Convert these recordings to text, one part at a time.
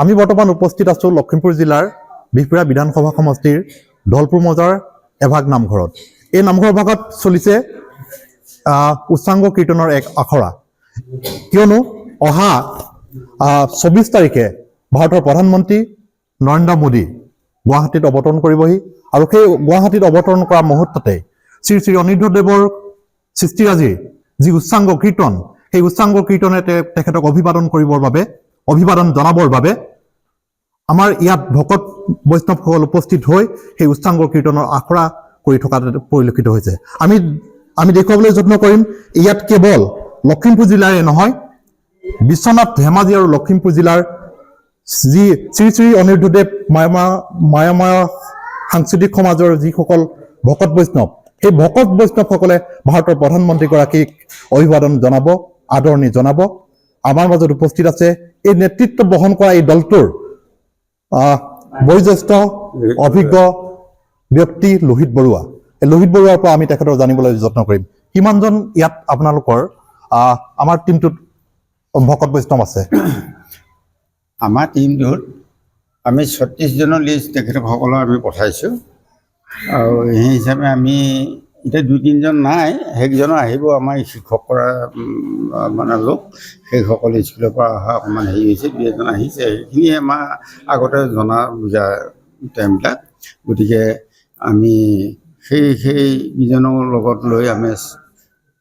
আমি বৰ্তমান উপস্থিত আছোঁ লখিমপুৰ জিলাৰ বিহপুৰীয়া বিধানসভা সমষ্টিৰ ধলপুৰ মৌজাৰ এভাগ নামঘৰত। এই নামঘৰ ভাগত চলিছে উচ্চাংগ কীৰ্তনৰ এক আখৰা, কিয়নো অহা 24 তাৰিখে ভাৰতৰ প্ৰধানমন্ত্ৰী নৰেন্দ্ৰ মোদী গুৱাহাটীত অৱতৰণ কৰিবহি আৰু সেই গুৱাহাটীত অৱতৰণ কৰা মুহূৰ্ততে শ্ৰী শ্ৰী অনিৰুদ্ধদেৱৰ সৃষ্টিৰাজিৰ যি উচ্চাংগ কীৰ্তন, সেই উচ্চাংগ কীৰ্তনে তেখেতক অভিবাদন জনাবৰ বাবে আমাৰ ইয়াত ভকত বৈষ্ণৱসকল উপস্থিত হৈ সেই উচ্চাংগ কীৰ্তনৰ আখৰা কৰি থকা পৰিলক্ষিত হৈছে। আমি দেখুৱাবলৈ যত্ন কৰিম ইয়াত কেৱল লখিমপুৰ জিলাৰে নহয়, বিশ্বনাথ, ধেমাজি আৰু লখিমপুৰ জিলাৰ যি শ্ৰী শ্ৰী অনিৰুদ্ধদেৱ মায়াময় সাংস্কৃতিক সমাজৰ যিসকল ভকত বৈষ্ণৱ, সেই ভকত বৈষ্ণৱসকলে ভাৰতৰ প্ৰধানমন্ত্ৰীগৰাকীক অভিবাদন জনাব, আদৰণি জনাব। আমাৰ মাজত উপস্থিত আছে এই নেতৃত্ব বহন কৰা এই দলটোৰ বয়োজ্যেষ্ঠ অভিজ্ঞ ব্যক্তি লোহিত বৰুৱা। এই লোহিত বৰুৱাৰ পৰা আমি তেখেতৰ জানিবলৈ যত্ন কৰিম কিমানজন ইয়াত আপোনালোকৰ আমাৰ টিমটোত ভকত বৈষ্ণৱ আছে। আমাৰ টিমটোত আমি 36 জনৰ লিষ্ট তেখেতসকলৰ আমি পঠাইছোঁ আৰু সেই হিচাপে আমি এতিয়া 2-3জন নাই, সেইকেইজনো আহিব। আমাৰ শিক্ষক কৰা মানে লোক, সেইসকল স্কুলৰ পৰা অহা অকণমান হেৰি হৈছে, 2-এজন আহিছে, সেইখিনিয়ে আমাৰ আগতে জনা বুজা টাইমবিলাক। গতিকে আমি সেইকেইজনৰ লগত লৈ আমি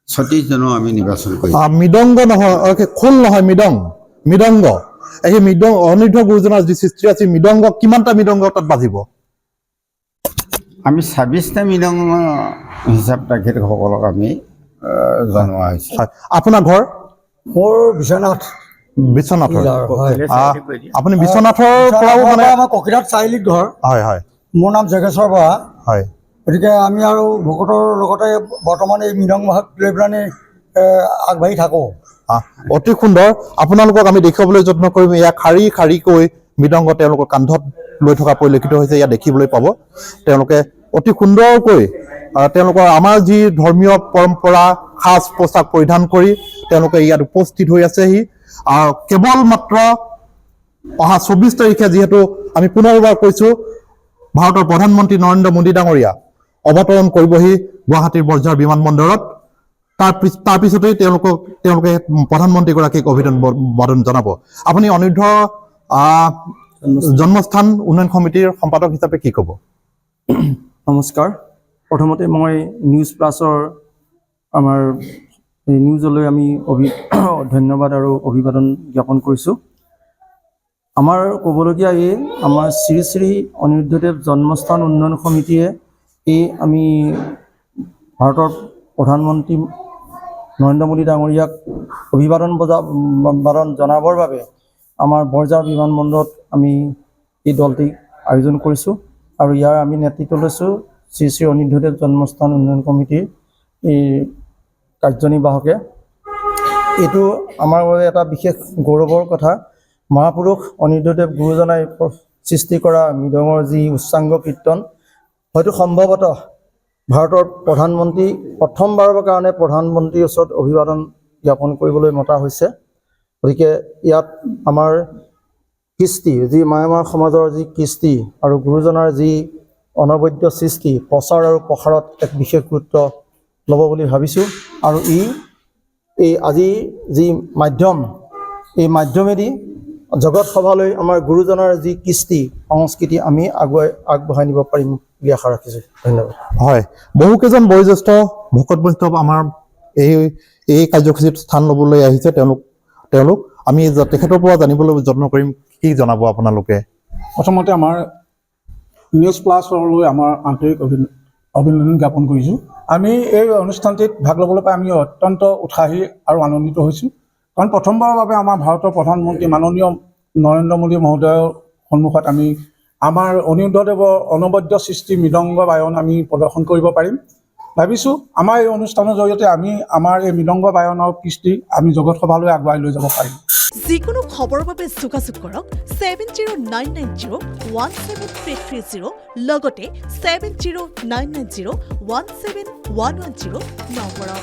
36 জনৰ আমি নিৰ্বাচন কৰিম। মৃদংগ নহয়, খোল নহয়, মৃদংগ। এই অনিৰুদ্ধ গুৰুজনাৰ যি সৃষ্টি আছে, মৃদংগ কিমানটা মৃদংগ তাত বাজিব? আমি 26টা মৃদংগ হিচাপ তেখেতসকলক আমি জনোৱা হৈছে। আপোনাৰ ঘৰ? মোৰ বিশ্বনাথৰ। আপুনি বিশ্বনাথৰ পৰাও মানে? আমাৰ ককিনাথ চাৰিআলিত ঘৰ। হয় হয়। মোৰ নাম জগেশ্বৰ বৰা। হয়। গতিকে আমি আৰু ভকতৰ লগতে বৰ্তমান এই মৃদং ভাগ লৈ পেলাই আগবাঢ়ি থাকোঁ। অতি সুন্দৰ। আপোনালোকক আমি দেখুৱাবলৈ যত্ন কৰিম। এয়া শাৰী শাৰীকৈ মৃদংগ তেওঁলোকৰ কান্ধত লৈ থকা পৰিলক্ষিত হৈছে, ইয়াত দেখিবলৈ পাব। তেওঁলোকে অতি সুন্দৰকৈ তেওঁলোকৰ আমাৰ যি ধৰ্মীয় পৰম্পৰা সাজ পোছাক পৰিধান কৰি তেওঁলোকে ইয়াত উপস্থিত হৈ আছেহি। কেৱল মাত্ৰ অহা 24 তাৰিখে, যিহেতু আমি পুনৰবাৰ কৈছোঁ ভাৰতৰ প্ৰধানমন্ত্ৰী নৰেন্দ্ৰ মোদী ডাঙৰীয়া অৱতৰণ কৰিবহি গুৱাহাটীৰ বৰঝাৰ বিমানবন্দৰত। তাৰ পিছতেই তেওঁলোকে প্ৰধানমন্ত্ৰীগৰাকীক অভিবাদন জনাব। আপুনি অনিৰুদ্ধ জন্মস্থান উন্নয়ন সমিতিৰ সম্পাদক হিচাপে কি ক'ব? নমস্কাৰ। প্ৰথমতে মই নিউজ প্লাছৰ আমাৰ নিউজলৈ আমি ধন্যবাদ আৰু অভিবাদন জ্ঞাপন কৰিছোঁ। আমাৰ ক'বলগীয়া আমাৰ শ্ৰী শ্ৰী অনিৰুদ্ধদেৱ জন্মস্থান উন্নয়ন সমিতিয়ে আমি ভাৰতৰ প্ৰধানমন্ত্ৰী নৰেন্দ্ৰ মোদী ডাঙৰীয়াক অভিবাদন জনাবৰ বাবে আমাৰ বৰঝাৰ বিমানবন্দৰত আমি এই দলটি আয়োজন কৰিছোঁ আৰু ইয়াৰ আমি নেতৃত্ব লৈছোঁ শ্ৰী শ্ৰী অনিৰুদ্ধদেৱ জন্মস্থান উন্নয়ন সমিতিৰ এই কাৰ্যনিৰ্বাহকে। এইটো আমাৰ বাবে এটা বিশেষ গৌৰৱৰ কথা। মহাপুৰুষ অনিৰুদ্ধদেৱ গুৰুজনাই সৃষ্টি কৰা মৃদঙৰ যি উচ্চাংগ কীৰ্তন, হয়তো সম্ভৱতঃ ভাৰতৰ প্ৰধানমন্ত্ৰী প্ৰথমবাৰৰ কাৰণে প্ৰধানমন্ত্ৰীৰ ওচৰত অভিবাদন জ্ঞাপন কৰিবলৈ মতা হৈছে। গতিকে ইয়াত আমাৰ কৃষ্টি, যি মায়ামাৰ সমাজৰ যি কৃষ্টি আৰু গুৰুজনাৰ যি অনবদ্য সৃষ্টি, প্ৰচাৰ আৰু প্ৰসাৰত এক বিশেষ গুৰুত্ব ল'ব বুলি ভাবিছোঁ। আৰু এই আজি যি মাধ্যম, এই মাধ্যমেদি জগত সভালৈ আমাৰ গুৰুজনাৰ যি কৃষ্টি সংস্কৃতি আমি আগবঢ়াই নিব পাৰিম বুলি আশা ৰাখিছোঁ। ধন্যবাদ। হয়, বহুকেইজন বয়োজ্যেষ্ঠ ভকত বৈষ্ণৱ আমাৰ এই কাৰ্যসূচীত স্থান ল'বলৈ আহিছে। তেওঁলোক আমি তেখেতৰ পৰা জানিবলৈ যত্ন কৰিম। কি জনাব আপোনালোকে? প্ৰথমতে আমাৰ নিউজ প্লাছলৈ আমাৰ আন্তৰিক অভিনন্দন জ্ঞাপন কৰিছোঁ। আমি এই অনুষ্ঠানটিত ভাগ ল'বলৈ পাই আমি অত্যন্ত উৎসাহী আৰু আনন্দিত হৈছোঁ, কাৰণ প্ৰথমবাৰৰ বাবে আমাৰ ভাৰতৰ প্ৰধানমন্ত্ৰী মাননীয় নৰেন্দ্ৰ মোদী মহোদয়ৰ সন্মুখত আমি আমাৰ অনিৰুদ্ধদেৱৰ অনবদ্য সৃষ্টি মৃদংগ বায়ন আমি প্ৰদৰ্শন কৰিব পাৰিম। ভাবিছোঁ আমাৰ এই অনুষ্ঠানৰ জৰিয়তে আমি আমাৰ এই মৃদংগ বায়নৰ কৃষ্টি আমি জগত সভালৈ আগুৱাই লৈ যাব পাৰিম। যিকোনো খবৰৰ বাবে যোগাযোগ কৰক 7099017330 লগতে 7099017110 নম্বৰত।